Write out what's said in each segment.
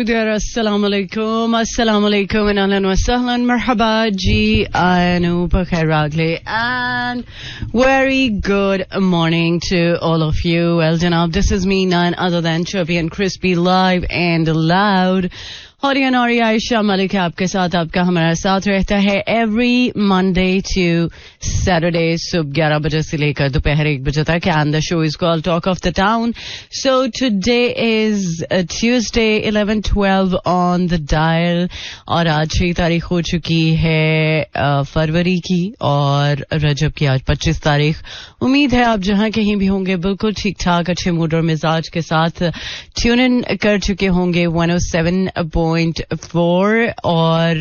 there, assalamualaikum and ahlan wa sahlan, marhaba ji, Anup Khairagle, and very good morning to all of you. Well, Janab, this is me, none other than Chirpy and Crispy, live and loud. Horian Ori Aisha Malik आपके साथ आपका हमारा साथ रहता है every Monday to Saturday सुबह 11 बजे से लेकर दोपहर 1 बजे तक, and the show is called Talk of the Town. So today is Tuesday 11/12 on the dial और आज 6 तारीख हो चुकी है फरवरी की और रजब की आज 25 तारीख. उम्मीद है आप जहां कहीं भी होंगे बिल्कुल ठीक ठाक अच्छे मूड और मिजाज के साथ ट्यून इन कर चुके होंगे 107.4 और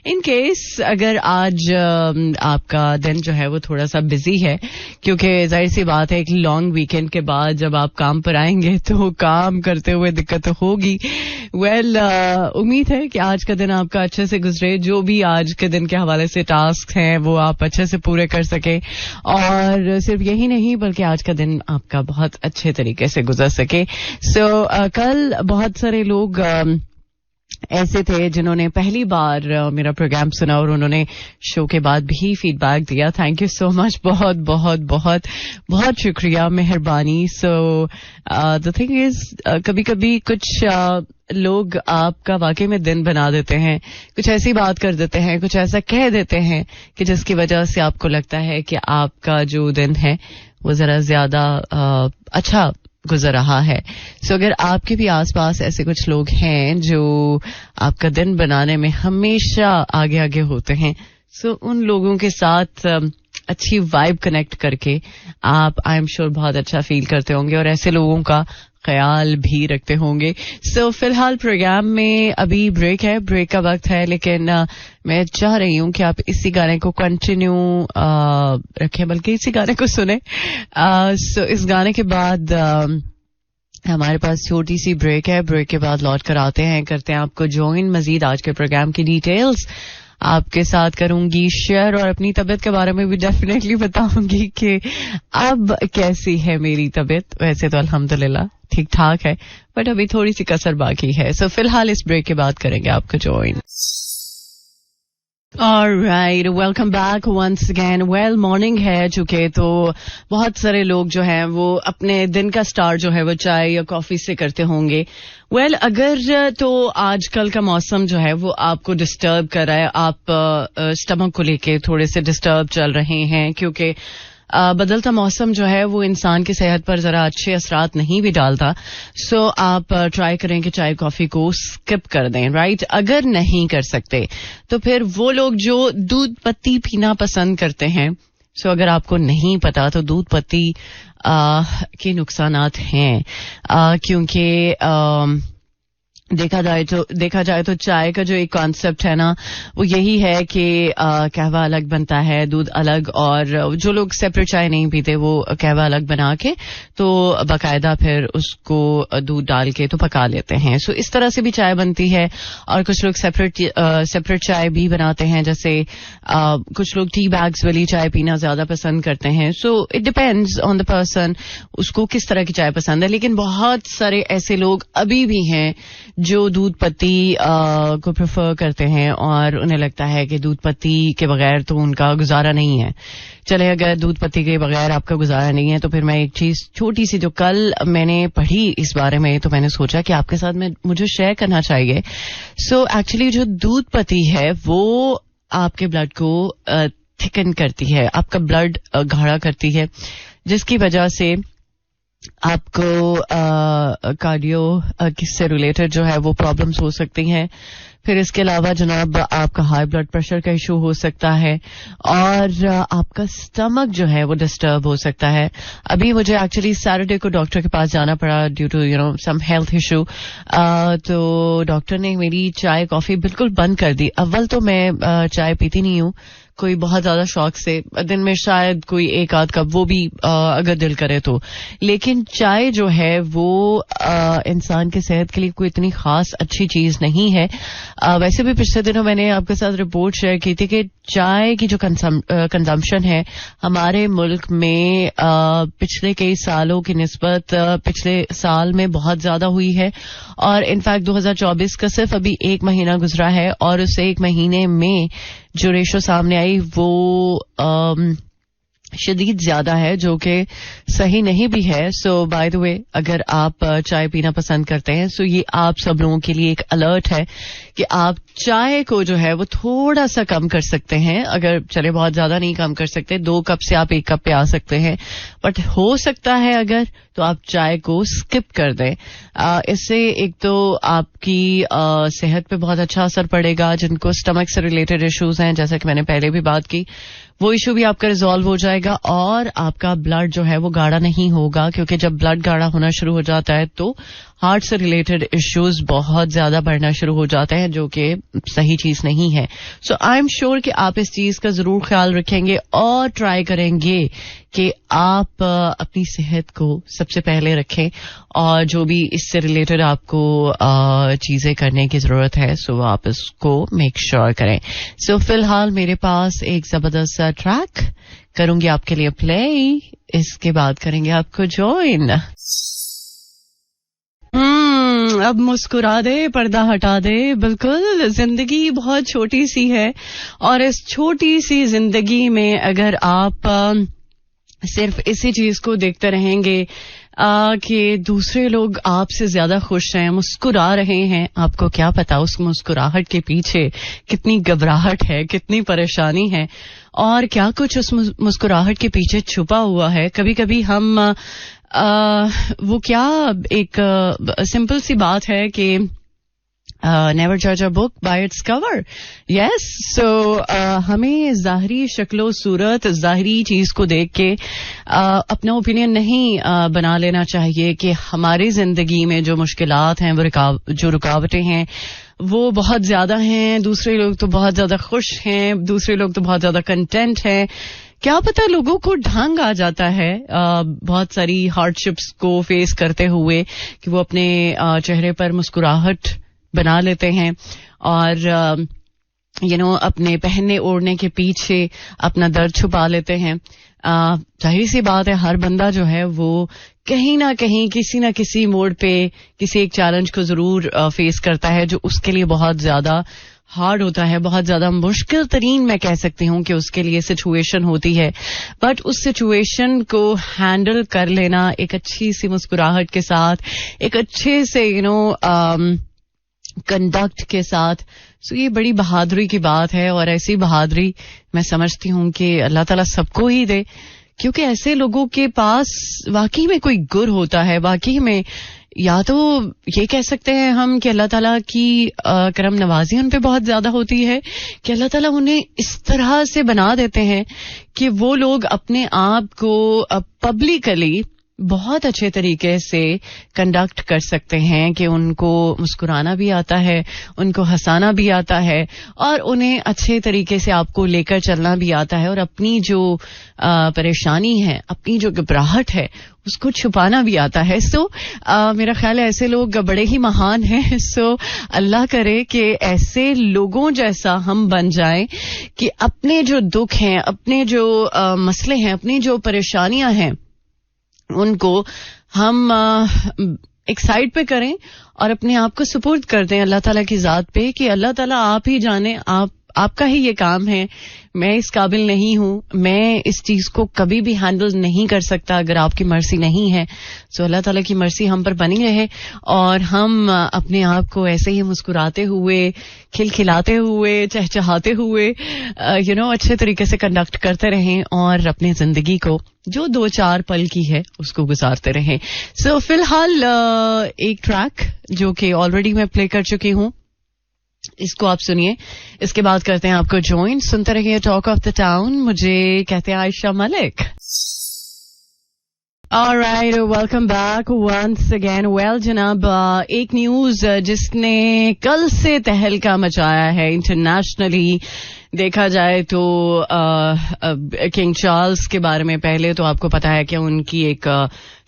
इन केस अगर आज आपका दिन जो है वो थोड़ा सा बिजी है क्योंकि जाहिर सी बात है एक लॉन्ग वीकेंड के बाद जब आप काम पर आएंगे तो काम करते हुए दिक्कत होगी. वेल उम्मीद है कि आज का दिन आपका अच्छे से गुजरे, जो भी आज के दिन के हवाले से टास्क हैं वो आप अच्छे से पूरे कर सके और सिर्फ यही नहीं बल्कि आज का दिन आपका बहुत अच्छे तरीके से गुजर सके. सो कल बहुत सारे लोग ऐसे थे जिन्होंने पहली बार मेरा प्रोग्राम सुना और उन्होंने शो के बाद भी फीडबैक दिया. थैंक यू सो मच, बहुत बहुत बहुत बहुत शुक्रिया, मेहरबानी. सो द थिंग इज कभी कभी कुछ लोग आपका वाकई में दिन बना देते हैं, कुछ ऐसी बात कर देते हैं, कुछ ऐसा कह देते हैं कि जिसकी वजह से आपको लगता है कि आपका जो दिन है वो जरा ज्यादा अच्छा गुजर रहा है. सो अगर आपके भी आसपास ऐसे कुछ लोग हैं जो आपका दिन बनाने में हमेशा आगे आगे होते हैं, सो उन लोगों के साथ अच्छी वाइब कनेक्ट करके आप आई एम श्योर बहुत अच्छा फील करते होंगे और ऐसे लोगों का ख्याल भी रखते होंगे. सो फिलहाल प्रोग्राम में अभी ब्रेक है, ब्रेक का वक्त है, लेकिन मैं चाह रही हूं कि आप इसी गाने को कंटिन्यू रखें, बल्कि इसी गाने को सुने. सो इस गाने के बाद हमारे पास छोटी सी ब्रेक है, ब्रेक के बाद लौट कर आते हैं, करते हैं आपको ज्वाइन. मजीद आज के प्रोग्राम की डिटेल्स आपके साथ करूंगी शेयर और अपनी तबीयत के बारे में भी डेफिनेटली बताऊंगी कि अब कैसी है मेरी तबीयत. वैसे तो अल्हम्दुलिल्लाह ठीक ठाक है बट अभी थोड़ी सी कसर बाकी है. सो फिलहाल इस ब्रेक के बाद करेंगे आपको join. Alright, welcome back once again. Well, morning है चुके तो बहुत सारे लोग जो हैं वो अपने दिन का स्टार्ट जो है वो चाय या कॉफी से करते होंगे. Well, अगर तो आजकल का मौसम जो है वो आपको डिस्टर्ब कर रहा है, आप स्टमक को लेके थोड़े से डिस्टर्ब चल रहे हैं क्योंकि बदलता मौसम जो है वो इंसान की सेहत पर जरा अच्छे असरात नहीं भी डालता. सो आप ट्राई करें कि चाय कॉफी को स्किप कर दें. राइट, अगर नहीं कर सकते तो फिर वो लोग जो दूध पत्ती पीना पसंद करते हैं, सो अगर आपको नहीं पता तो दूध पत्ती के नुकसानात हैं क्योंकि देखा जाए तो चाय का जो एक कॉन्सेप्ट है ना वो यही है कि कहवा अलग बनता है, दूध अलग, और जो लोग सेपरेट चाय नहीं पीते वो कहवा अलग बना के तो बाकायदा फिर उसको दूध डाल के तो पका लेते हैं. सो इस तरह से भी चाय बनती है और कुछ लोग सेपरेट चाय भी बनाते हैं, जैसे कुछ लोग टी बैग्स वाली चाय पीना ज्यादा पसंद करते हैं. So it depends on the person उसको किस तरह की चाय पसंद है. लेकिन बहुत सारे ऐसे लोग अभी भी हैं जो दूध पत्ती को प्रेफर करते हैं और उन्हें लगता है कि दूध पत्ती के बगैर तो उनका गुजारा नहीं है. चले, अगर दूध पत्ती के बगैर आपका गुजारा नहीं है तो फिर मैं एक चीज छोटी सी जो कल मैंने पढ़ी इस बारे में तो मैंने सोचा कि आपके साथ मुझे शेयर करना चाहिए. सो एक्चुअली जो दूध पत्ती है वो आपके ब्लड को थिकन करती है, आपका ब्लड गाढ़ा करती है, जिसकी वजह से आपको कार्डियो से रिलेटेड जो है वो प्रॉब्लम्स हो सकती हैं. फिर इसके अलावा जनाब आपका हाई ब्लड प्रेशर का इशू हो सकता है और आपका स्टमक जो है वो डिस्टर्ब हो सकता है. अभी मुझे एक्चुअली सैटरडे को डॉक्टर के पास जाना पड़ा due to some health issue. तो डॉक्टर ने मेरी चाय कॉफी बिल्कुल बंद कर दी. अव्वल तो मैं चाय पीती नहीं हूँ कोई बहुत ज्यादा शौक से, दिन में शायद कोई एक आध कप, वो भी अगर दिल करे तो. लेकिन चाय जो है वो इंसान के सेहत के लिए कोई इतनी खास अच्छी चीज नहीं है. वैसे भी पिछले दिनों मैंने आपके साथ रिपोर्ट शेयर की थी कि चाय की जो कंजम्पशन है हमारे मुल्क में पिछले कई सालों की निस्बत पिछले साल में बहुत ज्यादा हुई है, और इनफैक्ट 2024 का सिर्फ अभी एक महीना गुजरा है और उस एक महीने में जो रेशो सामने आई वो शदीद ज्यादा है, जो कि सही नहीं भी है. सो बाय द वे, अगर आप चाय पीना पसंद करते हैं सो ये आप सब लोगों के लिए एक अलर्ट है कि आप चाय को जो है वो थोड़ा सा कम कर सकते हैं. अगर चले बहुत ज्यादा नहीं कम कर सकते, 2 कप से आप 1 कप पे आ सकते हैं, बट हो सकता है अगर तो आप चाय को स्किप कर दें. इससे एक तो आपकी सेहत पे बहुत अच्छा असर पड़ेगा. जिनको स्टमक से रिलेटेड इश्यूज हैं, जैसा कि मैंने पहले भी बात की, वो इशू भी आपका रिजॉल्व हो जाएगा और आपका ब्लड जो है वो गाढ़ा नहीं होगा, क्योंकि जब ब्लड गाढ़ा होना शुरू हो जाता है तो हार्ट से रिलेटेड इश्यूज बहुत ज्यादा बढ़ना शुरू हो जाते हैं, जो कि सही चीज नहीं है. सो आई एम श्योर कि आप इस चीज का जरूर ख्याल रखेंगे और ट्राई करेंगे कि आप अपनी सेहत को सबसे पहले रखें और जो भी इससे रिलेटेड आपको चीजें करने की जरूरत है सो आप इसको मेक श्योर करें. सो फिलहाल मेरे पास एक जबरदस्त ट्रैक करूंगी आपके लिए प्ले, इसके बाद करेंगे आपको ज्वाइन. अब मुस्कुरा दे, पर्दा हटा दे. बिल्कुल, जिंदगी बहुत छोटी सी है और इस छोटी सी जिंदगी में अगर आप सिर्फ इसी चीज को देखते रहेंगे कि दूसरे लोग आपसे ज्यादा खुश हैं, मुस्कुरा रहे हैं, आपको क्या पता उस मुस्कुराहट के पीछे कितनी घबराहट है, कितनी परेशानी है और क्या कुछ उस मुस्कुराहट के पीछे छुपा हुआ है. कभी कभी हम वो क्या एक सिंपल सी बात है कि नेवर जज a book by its cover. Yes, so हमें जाहिरी शक्लो सूरत, जाहिरी चीज को देख के अपना ओपिनियन नहीं बना लेना चाहिए कि हमारी जिंदगी में जो मुश्किलात हैं, वो जो रुकावटें हैं वो बहुत ज्यादा हैं. दूसरे लोग तो बहुत ज्यादा खुश हैं, दूसरे लोग तो बहुत ज्यादा कंटेंट हैं. क्या पता लोगों को ढंग आ जाता है बहुत सारी हार्डशिप्स को फेस करते हुए कि वो अपने चेहरे पर मुस्कुराहट बना लेते हैं और अपने पहनने ओढ़ने के पीछे अपना दर्द छुपा लेते हैं. जाहिर सी बात है, हर बंदा जो है वो कहीं ना कहीं किसी ना किसी मोड़ पे किसी एक चैलेंज को जरूर फेस करता है जो उसके लिए बहुत ज्यादा हार्ड होता है, बहुत ज्यादा मुश्किल तरीन मैं कह सकती हूँ कि उसके लिए सिचुएशन होती है. बट उस सिचुएशन को हैंडल कर लेना एक अच्छी सी मुस्कुराहट के साथ, एक अच्छे से कंडक्ट के साथ, सो ये बड़ी बहादुरी की बात है. और ऐसी बहादुरी मैं समझती हूँ कि अल्लाह ताला सबको ही दे, क्योंकि ऐसे लोगों के पास वाकई में कोई गुर होता है. वाकई में या तो ये कह सकते हैं हम कि अल्लाह ताला की करम नवाजी उन पे बहुत ज्यादा होती है कि अल्लाह ताला उन्हें इस तरह से बना देते हैं कि वो लोग अपने आप को पब्लिकली बहुत अच्छे तरीके से कंडक्ट कर सकते हैं कि उनको मुस्कुराना भी आता है, उनको हंसाना भी आता है और उन्हें अच्छे तरीके से आपको लेकर चलना भी आता है और अपनी जो परेशानी है, अपनी जो घबराहट है उसको छुपाना भी आता है. सो मेरा ख्याल है ऐसे लोग बड़े ही महान हैं. सो अल्लाह करे कि ऐसे लोगों जैसा हम बन जाएं कि अपने जो दुख हैं, अपने जो मसले हैं, अपनी जो परेशानियां हैं उनको हम एक साइड पे करें और अपने आप को सुपुर्द कर दें अल्लाह ताला की जात पे कि अल्लाह ताला आप ही जाने, आपका ही ये काम है. मैं इस काबिल नहीं हूं, मैं इस चीज को कभी भी हैंडल नहीं कर सकता अगर आपकी मर्जी नहीं है. सो अल्लाह ताला की मर्जी हम पर बनी रहे और हम अपने आप को ऐसे ही मुस्कुराते हुए, खिलखिलाते हुए, चहचहाते हुए अच्छे तरीके से कंडक्ट करते रहें और अपनी जिंदगी को जो 2-4 पल की है उसको गुजारते रहें. सो फिलहाल एक ट्रैक जो कि ऑलरेडी मैं प्ले कर चुकी हूं, इसको आप सुनिए, इसके बाद करते हैं आपको ज्वाइन. सुनते रहिए टॉक ऑफ द टाउन. मुझे कहते हैं Ayesha Malik. Alright, welcome back once again. Well, जनाब, एक न्यूज जिसने कल से तहलका मचाया है इंटरनेशनली देखा जाए तो किंग चार्ल्स के बारे में. पहले तो आपको पता है कि उनकी एक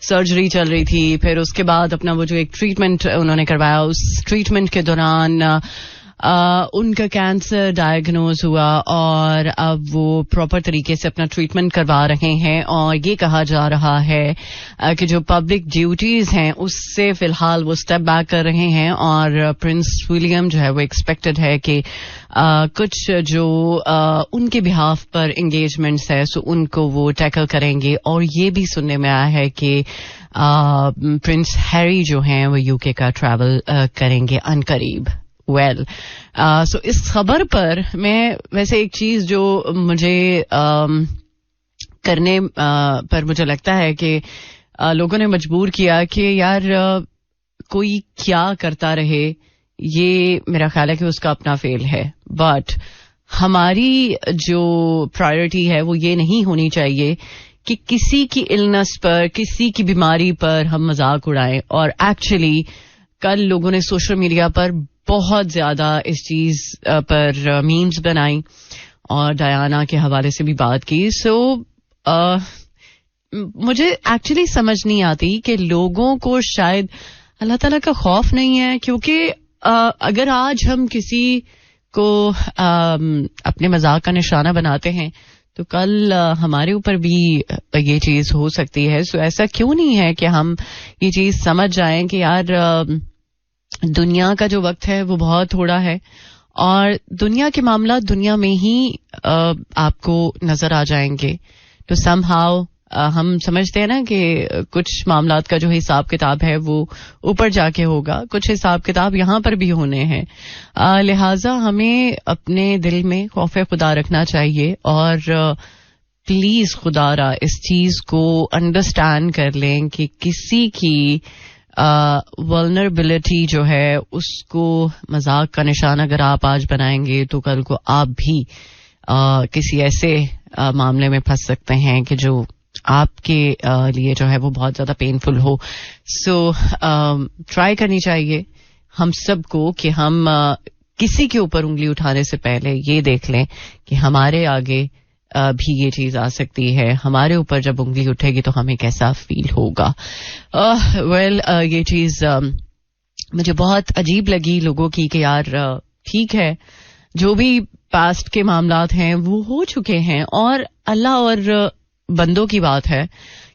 सर्जरी चल रही थी, फिर उसके बाद अपना वो जो एक ट्रीटमेंट उन्होंने करवाया, उस ट्रीटमेंट के दौरान उनका कैंसर डायग्नोज हुआ और अब वो प्रॉपर तरीके से अपना ट्रीटमेंट करवा रहे हैं और ये कहा जा रहा है कि जो पब्लिक ड्यूटीज हैं उससे फिलहाल वो स्टेप बैक कर रहे हैं और प्रिंस विलियम जो है वो एक्सपेक्टेड है कि कुछ जो उनके बिहाफ पर एंगेजमेंट्स है सो उनको वो टैकल करेंगे और ये भी सुनने में आया है कि प्रिंस हैरी जो हैं वो यूके का ट्रैवल करेंगे अनकरीब. वेल सो इस खबर पर मैं वैसे एक चीज जो मुझे करने पर मुझे लगता है कि लोगों ने मजबूर किया कि यार कोई क्या करता रहे, ये मेरा ख्याल है कि उसका अपना फेल है. बट हमारी जो प्रायोरिटी है वो ये नहीं होनी चाहिए कि किसी की इलनेस पर, किसी की बीमारी पर हम मजाक उड़ाएं. और एक्चुअली कल लोगों ने सोशल मीडिया पर बहुत ज्यादा इस चीज पर मीम्स बनाई और डायना के हवाले से भी बात की. सो मुझे एक्चुअली समझ नहीं आती कि लोगों को शायद अल्लाह ताला का खौफ नहीं है, क्योंकि अगर आज हम किसी को अपने मजाक का निशाना बनाते हैं तो कल हमारे ऊपर भी ये चीज हो सकती है. सो ऐसा क्यों नहीं है कि हम ये चीज समझ जाएं कि यार दुनिया का जो वक्त है वो बहुत थोड़ा है और दुनिया के मामला दुनिया में ही आपको नजर आ जाएंगे. तो समहाउ हम समझते हैं ना कि कुछ मामलात का जो हिसाब किताब है वो ऊपर जाके होगा, कुछ हिसाब किताब यहाँ पर भी होने हैं. लिहाजा हमें अपने दिल में खौफ खुदा रखना चाहिए और प्लीज खुदारा इस चीज को अंडरस्टैंड कर लें कि किसी की वल्नरेबिलिटी जो है उसको मजाक का निशान अगर आप आज बनाएंगे तो कल को आप भी किसी ऐसे मामले में फंस सकते हैं कि जो आपके लिए जो है वो बहुत ज्यादा पेनफुल हो. सो ट्राई करनी चाहिए हम सबको कि हम किसी के ऊपर उंगली उठाने से पहले ये देख लें कि हमारे आगे भी ये चीज आ सकती है. हमारे ऊपर जब उंगली उठेगी तो हमें कैसा फील होगा. वेल ये चीज मुझे बहुत अजीब लगी लोगों की कि यार ठीक है जो भी पास्ट के मामलात हैं वो हो चुके हैं और अल्लाह और बंदों की बात है,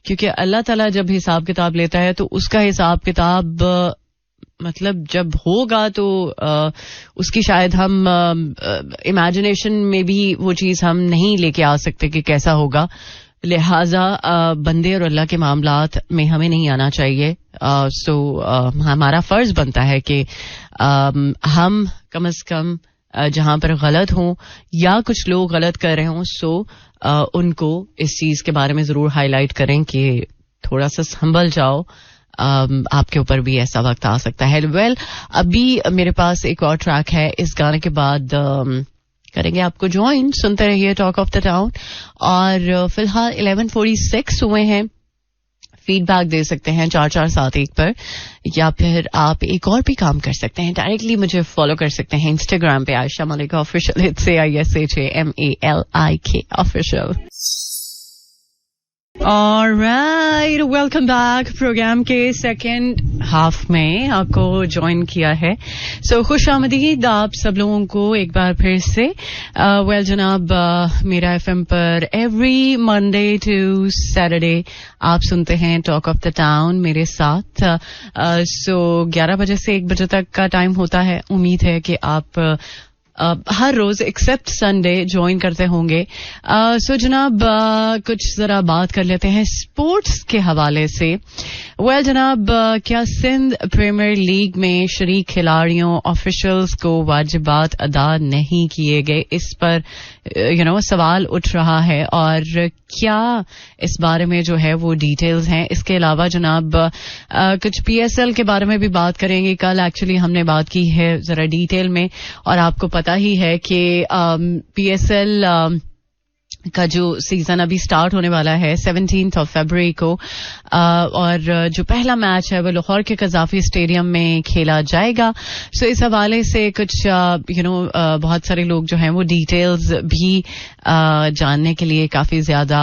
क्योंकि अल्लाह ताला जब हिसाब किताब लेता है तो उसका हिसाब किताब मतलब जब होगा तो उसकी शायद हम इमेजिनेशन में भी वो चीज हम नहीं लेके आ सकते कि कैसा होगा. लिहाजा बंदे और अल्लाह के मामलात में हमें नहीं आना चाहिए. सो हमारा फर्ज बनता है कि हम कम से कम जहां पर गलत हों या कुछ लोग गलत कर रहे हों सो उनको इस चीज के बारे में जरूर हाईलाइट करें कि थोड़ा सा संभल जाओ, आपके ऊपर भी ऐसा वक्त आ सकता है. वेल अभी मेरे पास एक और ट्रैक है, इस गाने के बाद करेंगे आपको ज्वाइन. सुनते रहिए टॉक ऑफ द टाउन. और फिलहाल 11:46 हुए हैं. फीडबैक दे सकते हैं 4471 पर या फिर आप एक और भी काम कर सकते हैं, डायरेक्टली मुझे फॉलो कर सकते हैं इंस्टाग्राम पे Aisha Malik official. It's AISHAMALIK official. Alright, welcome back. Programme के सेकेंड हाफ में आपको ज्वाइन किया है. सो खुश आमदीद आप सब लोगों को एक बार फिर से. वेल जनाब, मेरा FM पर एवरी मंडे टू सैटरडे आप सुनते हैं टॉक ऑफ द टाउन मेरे साथ. सो 11 बजे से 1 बजे तक का टाइम होता है. उम्मीद है कि आप हर रोज एक्सेप्ट संडे ज्वाइन करते होंगे. सो जनाब कुछ जरा बात कर लेते हैं स्पोर्ट्स के हवाले से. वेल जनाब, क्या सिंध प्रीमियर लीग में शरीक खिलाड़ियों ऑफिशियल्स को वाजिबात अदा नहीं किए गए, इस पर सवाल उठ रहा है और क्या इस बारे में जो है वो डिटेल्स हैं. इसके अलावा जनाब कुछ PSL के बारे में भी बात करेंगे. कल एक्चुअली हमने बात की है जरा डिटेल में और आपको पता ही है कि PSL का जो सीजन अभी स्टार्ट होने वाला है 17th of February को, और जो पहला मैच है वो लाहौर के कज़ाफी स्टेडियम में खेला जाएगा. सो इस हवाले से कुछ बहुत सारे लोग जो हैं वो डिटेल्स भी जानने के लिए काफी ज्यादा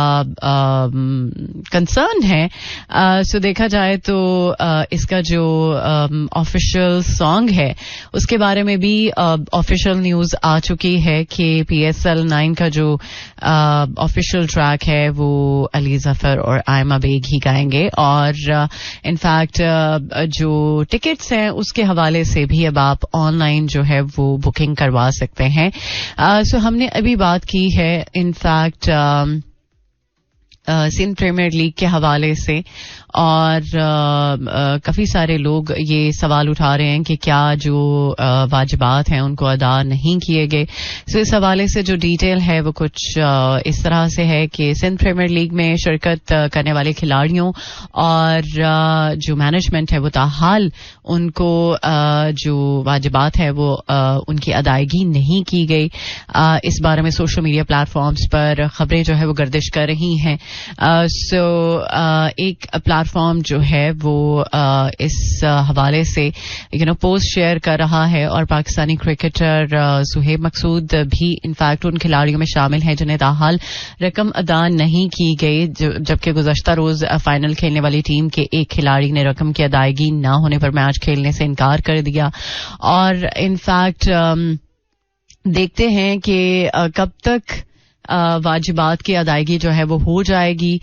कंसर्न है. सो देखा जाए तो इसका जो ऑफिशियल सॉन्ग है उसके बारे में भी ऑफिशियल न्यूज आ चुकी है कि PSL 9 का जो ऑफिशियल ट्रैक है वो अली जफर और आयमा बेग ही गाएंगे. और इनफैक्ट जो टिकट्स हैं उसके हवाले से भी अब आप ऑनलाइन जो है वो बुकिंग करवा सकते हैं. सो हमने अभी बात की है इनफैक्ट सिंध प्रीमियर लीग के हवाले से, और काफी सारे लोग ये सवाल उठा रहे हैं कि क्या जो वाजिबात हैं उनको अदा नहीं किए गए. सो इस हवाले से जो डिटेल है वो कुछ इस तरह से है कि सिंध प्रीमियर लीग में शिरकत करने वाले खिलाड़ियों और जो मैनेजमेंट है वो ताहाल उनको जो वाजिबात है वो उनकी अदायगी नहीं की गई. इस बारे में सोशल मीडिया प्लेटफॉर्म्स पर खबरें जो है वो गर्दिश कर रही हैं. सो एक प्लेटफॉर्म जो है वो इस हवाले से पोस्ट शेयर कर रहा है, और पाकिस्तानी क्रिकेटर सुहेब मकसूद भी इनफैक्ट उन खिलाड़ियों में शामिल हैं जिन्हें ताहाल रकम अदा नहीं की गई, जबकि गुज़श्ता रोज फाइनल खेलने वाली टीम के एक खिलाड़ी ने रकम की अदायगी न होने पर मैच खेलने से इनकार कर दिया. और इनफैक्ट देखते हैं कि कब तक वाजिबात की अदायगी जो है वो हो जाएगी,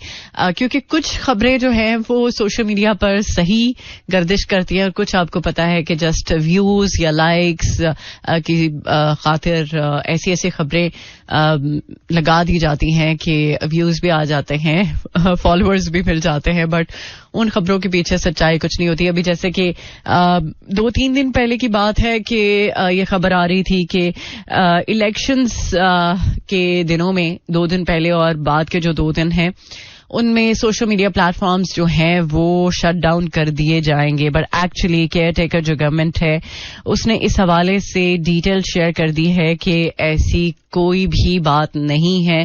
क्योंकि कुछ खबरें जो हैं वो सोशल मीडिया पर सही गर्दिश करती हैं और कुछ आपको पता है कि जस्ट व्यूज या लाइक्स की खातिर ऐसी ऐसी खबरें लगा दी जाती हैं कि व्यूज भी आ जाते हैं, फॉलोअर्स भी मिल जाते हैं, बट उन खबरों के पीछे सच्चाई कुछ नहीं होती. अभी जैसे कि 2-3 दिन पहले की बात है कि ये खबर आ रही थी कि इलेक्शंस के दिनों में 2 दिन पहले और बाद के जो 2 दिन हैं उनमें सोशल मीडिया प्लेटफॉर्म्स जो हैं वो शट डाउन कर दिए जाएंगे. बट एक्चुअली केयर टेकर जो गवर्नमेंट है उसने इस हवाले से डिटेल शेयर कर दी है कि ऐसी कोई भी बात नहीं है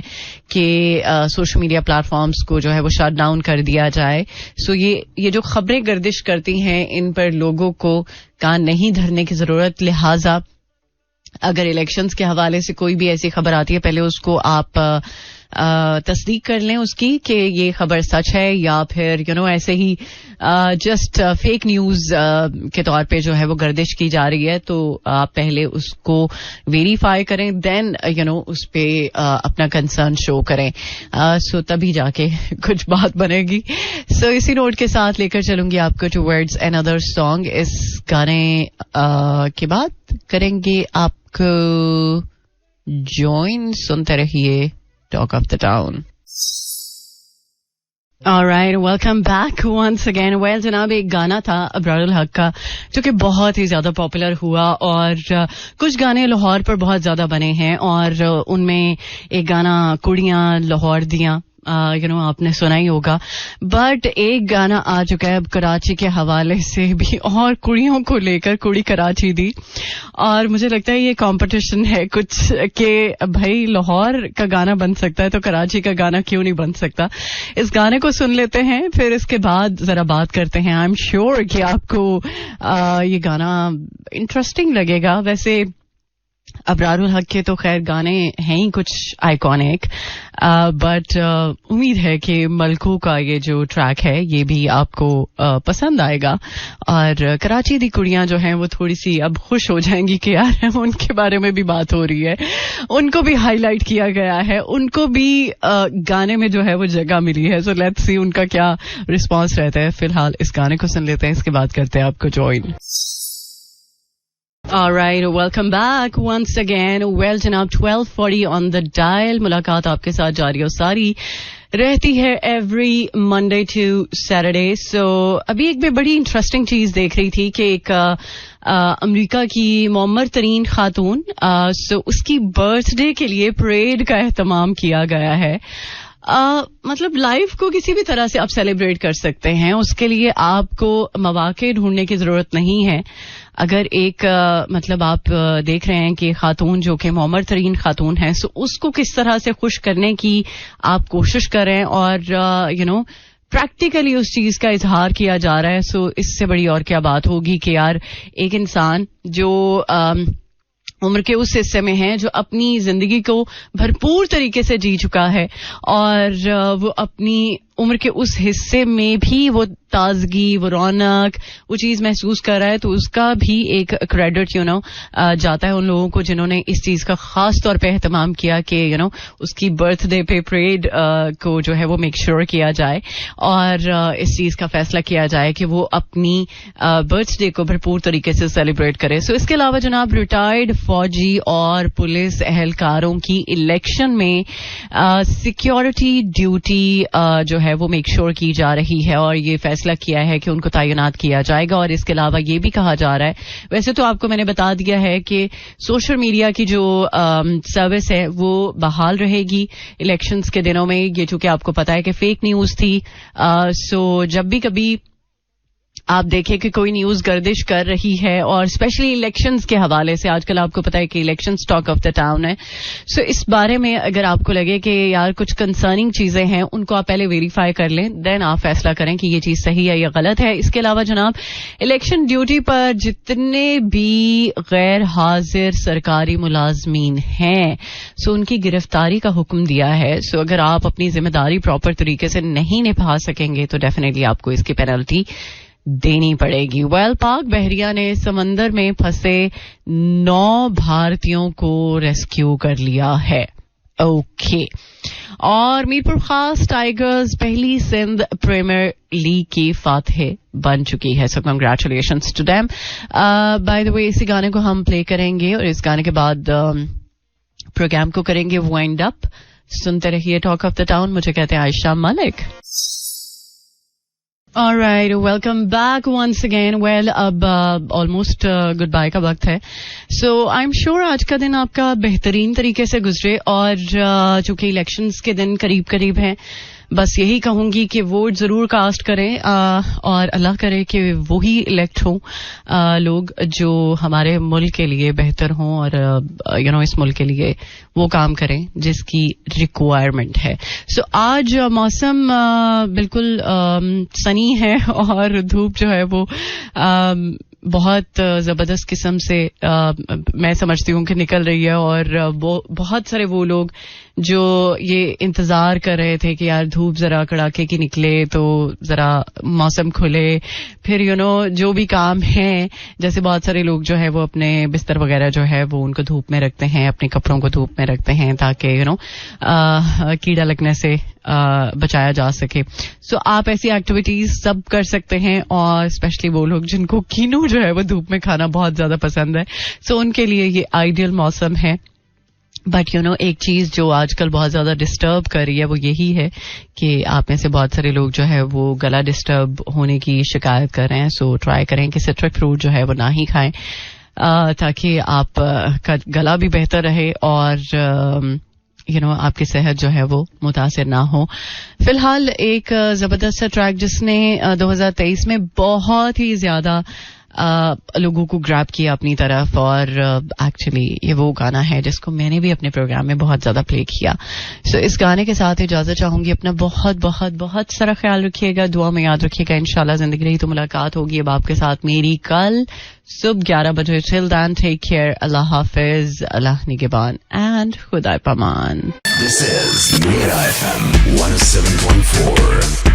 कि सोशल मीडिया प्लेटफॉर्म्स को जो है वो शट डाउन कर दिया जाए. सो ये जो खबरें गर्दिश करती हैं इन पर लोगों को कान नहीं धरने की जरूरत. लिहाजा अगर इलेक्शंस के हवाले से कोई भी ऐसी खबर आती है पहले उसको आप तस्दीक कर लें उसकी कि ये खबर सच है या फिर ऐसे ही जस्ट फेक न्यूज के तौर पे जो है वो गर्दिश की जा रही है. तो आप पहले उसको वेरीफाई करें, देन उस पे अपना कंसर्न शो करें. सो तभी जाके कुछ बात बनेगी. सो इसी नोट के साथ लेकर चलूंगी आपको टुवर्ड्स अनदर सॉन्ग. इस गाने के बाद करेंगे आपको जॉइन. सुनते रहिए Talk of the Town. Alright, welcome back once again. Well, जनाब एक गाना था अबरारुल हक का जो कि बहुत ही ज्यादा पॉपुलर हुआ, और कुछ गाने लाहौर पर बहुत ज्यादा बने हैं, और उनमें एक गाना कुड़ियां लाहौर दियां आपने सुना ही होगा. बट एक गाना आ चुका है अब कराची के हवाले से भी, और कुड़ियों को लेकर कुड़ी कराची दी. और मुझे लगता है ये कंपटीशन है कुछ कि भाई लाहौर का गाना बन सकता है तो कराची का गाना क्यों नहीं बन सकता. इस गाने को सुन लेते हैं, फिर इसके बाद जरा बात करते हैं. आई एम श्योर कि आपको ये गाना इंटरेस्टिंग लगेगा. वैसे अबरारुल हक के तो खैर गाने हैं ही कुछ आइकॉनिक, बट उम्मीद है कि मलकू का ये जो ट्रैक है ये भी आपको पसंद आएगा. और कराची दी कुड़ियां जो हैं वो थोड़ी सी अब खुश हो जाएंगी कि यार उनके बारे में भी बात हो रही है, उनको भी हाईलाइट किया गया है, उनको भी गाने में जो है वो जगह मिली है. सो लेट्स सी उनका क्या रिस्पॉन्स रहता है. फिलहाल इस गाने को सुन लेते हैं, इसके बाद करते हैं आपको join. Alright, welcome back once again. Well, जनाब 12:40 on the dial. मुलाकात आपके साथ जारी और सारी रहती है every Monday to Saturday. So, अभी एक मैं बड़ी इंटरेस्टिंग चीज देख रही थी कि एक अमेरिका की मौमर तरीन खातून, उसकी बर्थडे के लिए परेड का एहतमाम किया गया है. मतलब लाइफ को किसी भी तरह से आप सेलिब्रेट कर सकते हैं, उसके लिए आपको मौके ढूंढने की जरूरत नहीं है. अगर एक मतलब आप देख रहे हैं कि खातून जो कि मुअम्मर तरीन खातून है, सो उसको किस तरह से खुश करने की आप कोशिश करें और प्रैक्टिकली उस चीज का इजहार किया जा रहा है, सो इससे बड़ी और क्या बात होगी कि यार एक इंसान जो उम्र के उस हिस्से में है, जो अपनी जिंदगी को भरपूर तरीके से जी चुका है और वो अपनी उम्र के उस हिस्से में भी वो ताजगी, वो रौनक, वो चीज महसूस कर रहा है, तो उसका भी एक क्रेडिट जाता है उन लोगों को जिन्होंने इस चीज का खास तौर पे एहतमाम किया कि उसकी बर्थडे पे परेड को जो है वो मेक श्योर किया जाए और इस चीज का फैसला किया जाए कि वो अपनी बर्थडे को भरपूर तरीके से सेलिब्रेट करे. सो इसके अलावा जनाब रिटायर्ड फौजी और पुलिस एहलकारों की इलेक्शन में सिक्योरिटी ड्यूटी जो है वो मेक श्योर की जा रही है और ये फैसला किया है कि उनको तैनात किया जाएगा. और इसके अलावा ये भी कहा जा रहा है, वैसे तो आपको मैंने बता दिया है कि सोशल मीडिया की जो सर्विस है वो बहाल रहेगी इलेक्शंस के दिनों में. ये चूंकि आपको पता है कि फेक न्यूज थी, सो जब भी कभी आप देखें कि कोई न्यूज गर्दिश कर रही है और स्पेशली इलेक्शंस के हवाले से, आजकल आपको पता है कि election talk of the town है, सो इस बारे में अगर आपको लगे कि यार कुछ कंसर्निंग चीजें हैं, उनको आप पहले वेरीफाई कर लें, देन आप फैसला करें कि ये चीज सही है या गलत है. इसके अलावा जनाब इलेक्शन ड्यूटी पर जितने भी गैर हाजिर सरकारी मुलाजमीन हैं, सो उनकी गिरफ्तारी का हुक्म दिया है. सो अगर आप अपनी जिम्मेदारी प्रॉपर तरीके से नहीं निभा सकेंगे तो डेफिनेटली आपको इसकी पेनल्टी देनी पड़ेगी. पाक बहरिया ने समंदर में फंसे 9 भारतीयों को रेस्क्यू कर लिया है. ओके. और मीरपुर खास टाइगर्स पहली सिंध प्रीमियर लीग की फातह बन चुकी है. So congratulations to them. By the way इसी गाने को हम प्ले करेंगे और इस गाने के बाद प्रोग्राम को करेंगे वाइंड अप. सुनते रहिए टॉक ऑफ द टाउन. मुझे कहते हैं Ayesha Malik. All right, welcome back once again. Well, अब almost goodbye का वक्त है. So I'm sure आज का दिन आपका बेहतरीन तरीके से गुजरे और चूंकि इलेक्शंस के दिन करीब करीब हैं, बस यही कहूंगी कि वोट जरूर कास्ट करें और अल्लाह करे कि वो ही इलेक्ट हों लोग जो हमारे मुल्क के लिए बेहतर हों और इस मुल्क के लिए वो काम करें जिसकी रिक्वायरमेंट है. सो आज मौसम बिल्कुल सनी है और धूप जो है वो बहुत जबरदस्त किस्म से मैं समझती हूँ कि निकल रही है और बहुत सारे वो लोग जो ये इंतजार कर रहे थे कि यार धूप जरा कड़ाके की निकले तो जरा मौसम खुले, फिर जो भी काम है, जैसे बहुत सारे लोग जो है वो अपने बिस्तर वगैरह जो है वो उनको धूप में रखते हैं, अपने कपड़ों को धूप में रखते हैं ताकि कीड़ा लगने से बचाया जा सके. सो आप ऐसी एक्टिविटीज सब कर सकते हैं और स्पेशली वो लोग जिनको कीनू जो है वो धूप में खाना बहुत ज्यादा पसंद है, सो उनके लिए ये आइडियल मौसम है. बट एक चीज जो आजकल बहुत ज्यादा डिस्टर्ब कर रही है वो यही है कि आप में से बहुत सारे लोग जो है वो गला डिस्टर्ब होने की शिकायत कर रहे हैं. सो ट्राई करें कि सिट्रिक फ्रूट जो है वो ना ही खाएं ताकि आप का गला भी बेहतर रहे और आपकी सेहत जो है वो मुतासिर ना हो. फिलहाल एक जबरदस्त ट्रैक जिसने 2023 में बहुत ही ज्यादा लोगों को ग्रैब किया अपनी तरफ और एक्चुअली ये वो गाना है जिसको मैंने भी अपने प्रोग्राम में बहुत ज्यादा प्ले किया. सो इस गाने के साथ इजाजत चाहूंगी. अपना बहुत बहुत बहुत सारा ख्याल रखिएगा, दुआ में याद रखिएगा. इंशाल्लाह जिंदगी रही तो मुलाकात होगी अब आपके साथ मेरी कल सुबह 11 बजे. Till then take care. Allah हाफिज, अल्लाह निगहबान एंड खुदा पमान. This is Mira FM 107.4.